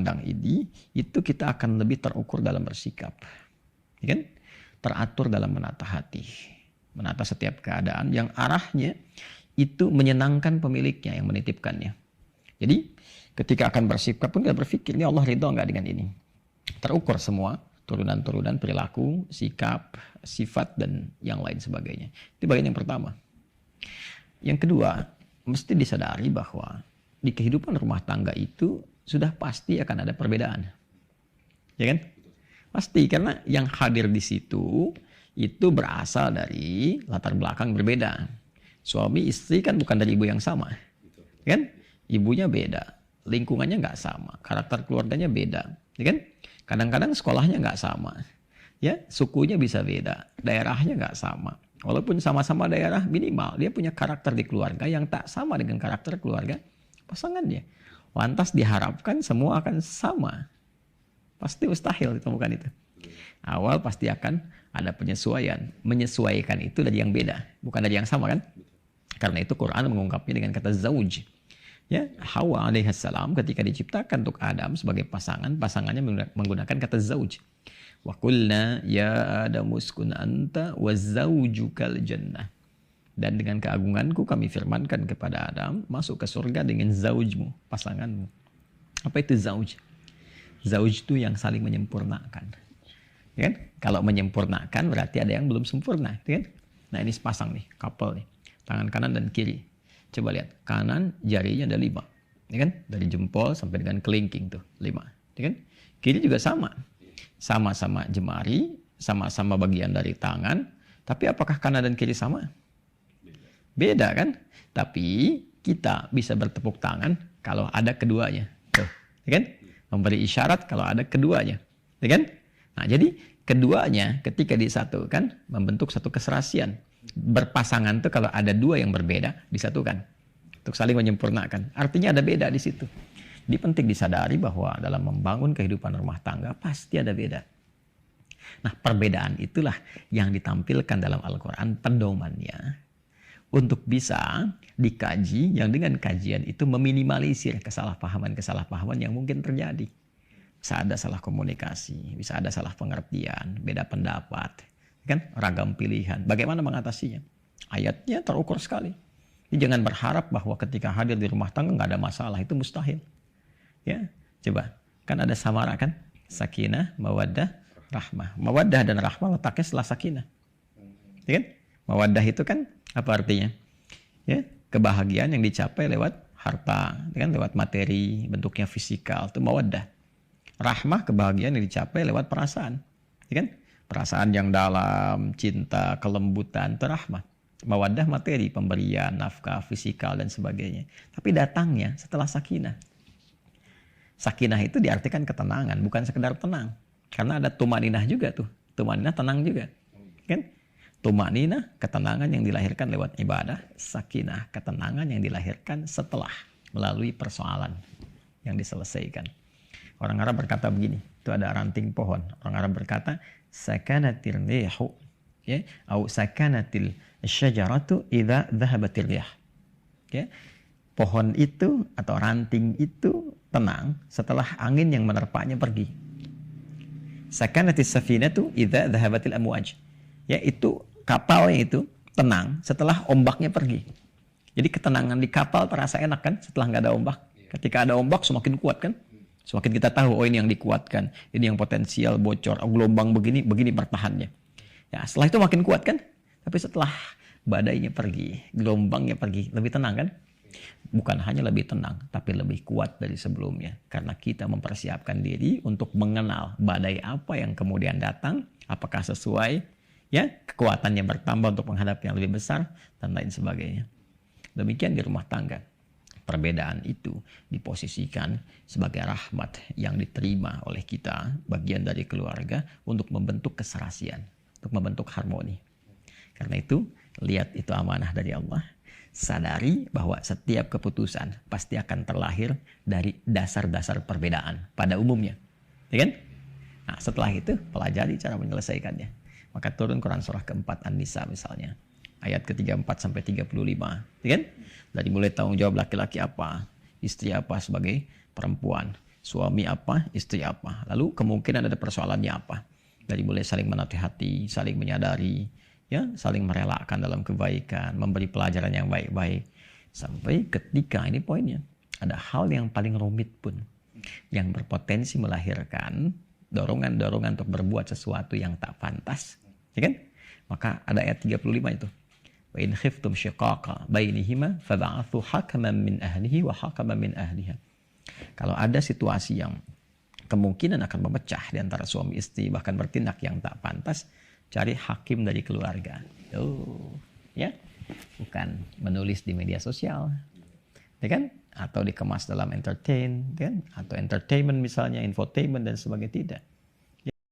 pandang ini, itu kita akan lebih terukur dalam bersikap. Ya kan? Teratur dalam menata hati. Menata setiap keadaan yang arahnya itu menyenangkan pemiliknya yang menitipkannya. Jadi ketika akan bersikap pun kita berpikir, ini Allah ridho nggak dengan ini? Terukur semua, turunan-turunan perilaku, sikap, sifat, dan yang lain sebagainya. Itu bagian yang pertama. Yang kedua, mesti disadari bahwa di kehidupan rumah tangga itu sudah pasti akan ada perbedaan. Ya kan? Pasti, karena yang hadir di situ itu berasal dari latar belakang berbeda. Suami istri kan bukan dari ibu yang sama. Kan? Ibunya beda, lingkungannya nggak sama, karakter keluarganya beda. Ya kan? Kadang-kadang sekolahnya nggak sama. Ya, sukunya bisa beda, daerahnya nggak sama. Walaupun sama-sama daerah, minimal dia punya karakter di keluarga yang tak sama dengan karakter keluarga pasangannya. Lantas diharapkan semua akan sama. Pasti mustahil ditemukan itu. Awal pasti akan ada penyesuaian. Menyesuaikan itu dari yang beda, bukan dari yang sama kan? Karena itu Quran mengungkapnya dengan kata zauj. Ya, Hawa alaihissalam ketika diciptakan untuk Adam sebagai pasangan, pasangannya menggunakan kata zauj. Wa qulna ya Adamu uskun anta wa zaujukal jannah. Dan dengan keagunganku kami firmankan kepada Adam, masuk ke surga dengan zaujmu, pasanganmu. Apa itu zauj? Zauj itu yang saling menyempurnakan. Ya kan? Kalau menyempurnakan berarti ada yang belum sempurna. Ya kan? Nah ini sepasang nih, couple nih. Tangan kanan dan kiri. Coba lihat, kanan jarinya ada 5. Ya kan? Dari jempol sampai dengan kelingking tuh, 5. Ya kan? Kiri juga sama. Sama-sama jemari, sama-sama bagian dari tangan. Tapi apakah kanan dan kiri sama? Beda kan? Tapi kita bisa bertepuk tangan kalau ada keduanya. Tuh, ya kan? Memberi isyarat kalau ada keduanya. Ya kan? Nah, jadi keduanya ketika disatukan membentuk satu keserasian. Berpasangan tuh kalau ada dua yang berbeda disatukan untuk saling menyempurnakan. Artinya ada beda di situ. Jadi penting disadari bahwa dalam membangun kehidupan rumah tangga pasti ada beda. Nah, perbedaan itulah yang ditampilkan dalam Al-Quran pedomannya untuk bisa dikaji, yang dengan kajian itu meminimalisir kesalahpahaman-kesalahpahaman yang mungkin terjadi. Bisa ada salah komunikasi, bisa ada salah pengertian, beda pendapat, kan? Ragam pilihan. Bagaimana mengatasinya? Ayatnya terukur sekali. Jadi jangan berharap bahwa ketika hadir di rumah tangga nggak ada masalah, itu mustahil. Ya, coba kan ada samara kan? Sakinah, mawaddah, rahmah. Mawaddah dan rahmah letaknya setelah sakinah. Ya kan? Mawaddah itu kan apa artinya? Ya, kebahagiaan yang dicapai lewat harta, kan, lewat materi, bentuknya fisikal, itu mawaddah. Rahmah, kebahagiaan yang dicapai lewat perasaan, ya kan? Perasaan yang dalam, cinta, kelembutan, itu rahmah. Mawaddah materi, pemberian, nafkah, fisikal dan sebagainya. Tapi datangnya setelah sakinah. Sakinah itu diartikan ketenangan, bukan sekedar tenang. Karena ada tumaninah juga tuh. Tumaninah tenang juga, kan? Tumaninah, ketenangan yang dilahirkan lewat ibadah. Sakinah, ketenangan yang dilahirkan setelah melalui persoalan yang diselesaikan. Orang Arab berkata begini, itu ada ranting pohon. Orang Arab berkata, sakanatil rihu, ya, atau sakanatil syajaratu idza dhahabatir rih. Ya, pohon itu atau ranting itu tenang setelah angin yang menerpanya pergi. Sakanatis safinatu idza dhahabatil amwaj. Ya, itu kapalnya itu tenang setelah ombaknya pergi. Jadi ketenangan di kapal terasa enak kan setelah nggak ada ombak. Ketika ada ombak semakin kuat kan. Semakin kita tahu, oh ini yang dikuatkan. Ini yang potensial bocor. Oh, gelombang begini bertahannya. Ya, setelah itu makin kuat kan. Tapi setelah badainya pergi, gelombangnya pergi, lebih tenang kan. Bukan hanya lebih tenang, tapi lebih kuat dari sebelumnya. Karena kita mempersiapkan diri untuk mengenal badai apa yang kemudian datang. Apakah sesuai, ya, kekuatannya bertambah untuk menghadapi yang lebih besar dan lain sebagainya. Demikian di rumah tangga. Perbedaan itu diposisikan sebagai rahmat yang diterima oleh kita, bagian dari keluarga, untuk membentuk keserasian, untuk membentuk harmoni. Karena itu, lihat itu amanah dari Allah. Sadari bahwa setiap keputusan pasti akan terlahir dari dasar-dasar perbedaan pada umumnya. Ya kan? Nah, setelah itu, pelajari cara menyelesaikannya. Maka turun Quran surah keempat An-Nisa misalnya. Ayat ke-34 sampai 35. Ya kan? Dari mulai tanggung jawab laki-laki apa, istri apa sebagai perempuan. Suami apa, istri apa. Lalu kemungkinan ada persoalannya apa. Dari mulai saling menasihati, saling menyadari, ya, saling merelakan dalam kebaikan, memberi pelajaran yang baik-baik. Sampai ketika, ini poinnya, ada hal yang paling rumit pun, yang berpotensi melahirkan dorongan-dorongan untuk berbuat sesuatu yang tak pantas. Ya kan? Maka ada ayat 35 itu. Wa in khiftum shiqaqa bainihima fab'athu hakaman min ahlihi wa hakaman min ahliha. Kalau ada situasi yang kemungkinan akan memecah di antara suami istri, bahkan bertindak yang tak pantas, cari hakim dari keluarga. Ya, bukan menulis di media sosial, ya kan? Atau dikemas dalam entertainment misalnya, infotainment dan sebagainya, tidak.